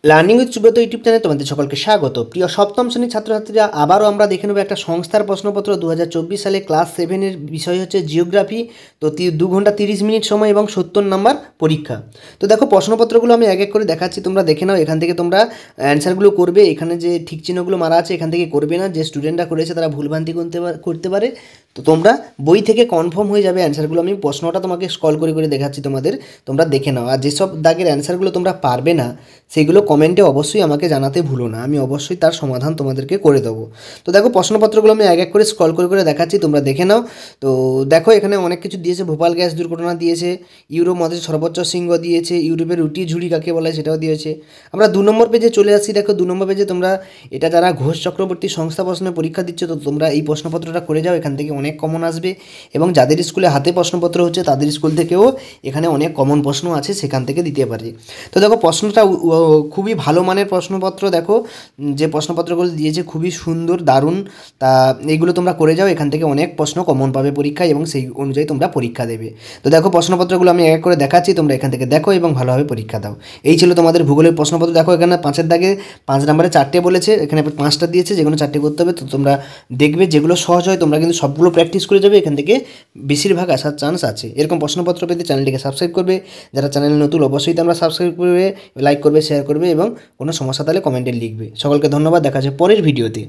Learning with Subrata YouTube চ্যানেলে তোমাদের সকলকে স্বাগত। প্রিয় সপ্তম শ্রেণীর ছাত্রছাত্রীরা, আবারও আমরা দেখে নেব একটা সংস্থার প্রশ্নপত্র 2024 সালে ক্লাস 7-এর বিষয় হচ্ছে জিওগ্রাফি। তো 2 ঘন্টা 30 মিনিট সময় এবং 70 নাম্বার পরীক্ষা। তো দেখো, প্রশ্নপত্রগুলো আমি এক এক করে দেখাচ্ছি, তোমরা দেখে নাও। এখান থেকে তোমরা অ্যান্সারগুলো করবে। এখানে যে ঠিক চিহ্নগুলো মারা আছে এখান থেকে করবে না, যে স্টুডেন্টরা করেছে তারা ভুলভ্রান্তি করতে পারে। তো তোমরা বই থেকে কনফার্ম হয়ে যাবে অ্যান্সারগুলো। আমি প্রশ্নটা তোমাকে স্ক্রল করে করে দেখাচ্ছি তোমাদের, তোমরা দেখে নাও। আর যেসব দাগের অ্যান্সারগুলো তোমরা পারবে না সেগুলো কমেন্টে অবশ্যই আমাকে জানাতে ভুলো না, আমি অবশ্যই তার সমাধান তোমাদেরকে করে দেবো। তো দেখো, প্রশ্নপত্রগুলো আমি এক এক করে স্ক্রল করে করে দেখাচ্ছি, তোমরা দেখে নাও। তো দেখো, এখানে অনেক কিছু দিয়েছে। ভোপাল গ্যাস দুর্ঘটনা দিয়েছে, ইউরোপ মধ্যে সর্বোচ্চ শৃঙ্গ দিয়েছে, ইউরোপের রুটি ঝুড়ি কাকে বলে সেটাও দিয়েছে। আমরা 2 নম্বর পেজে চলে আসছি। দেখো, 2 নম্বর পেজে তোমরা এটা যারা ঘোষ চক্রবর্তী সংস্থা প্রশ্নে পরীক্ষা দিচ্ছ, তো তোমরা এই প্রশ্নপত্রটা করে যাও, এখান থেকে অনেক কমন আসবে। এবং যাদের স্কুলে হাতে প্রশ্নপত্র হচ্ছে তাদের স্কুল থেকেও এখানে অনেক কমন প্রশ্ন আছে, সেখান থেকে দিতে পারে। তো দেখো, প্রশ্নটা খুবই ভালো মানের প্রশ্নপত্র। দেখো, যে প্রশ্নপত্রগুলো দিয়েছে খুবই সুন্দর, দারুণ। তা এইগুলো তোমরা করে যাও, এখান থেকে অনেক প্রশ্ন কমন পাবে পরীক্ষায় এবং সেই অনুযায়ী তোমরা পরীক্ষা দেবে। তো দেখো, প্রশ্নপত্রগুলো আমি এক এক করে দেখাচ্ছি, তোমরা এখান থেকে দেখো এবং ভালোভাবে পরীক্ষা দাও। এই ছিল তোমাদের ভূগোলের প্রশ্নপত্র। দেখো, এখানে 5-এর দাগে 5 নম্বরে 4টে বলেছে, এখানে 5টা দিয়েছে, যেগুলো 4টে করতে হবে। তো তোমরা দেখবে যেগুলো সহজ হয় তোমরা কিন্তু সবগুলো প্র্যাকটিস করে যাবে, এখান থেকে বেশিরভাগ আসার চান্স আছে। এরকম প্রশ্নপত্র পেতে চ্যানেলটিকে সাবস্ক্রাইব করবে। যারা চ্যানেল নতুন অবশ্যই তোমরা সাবস্ক্রাইব করবে, লাইক করবে, শেয়ার করবে এবং কোনো সমস্যা তাহলে কমেন্টে লিখবে। সকলকে ধন্যবাদ, দেখা যাচ্ছে পরের ভিডিওতে।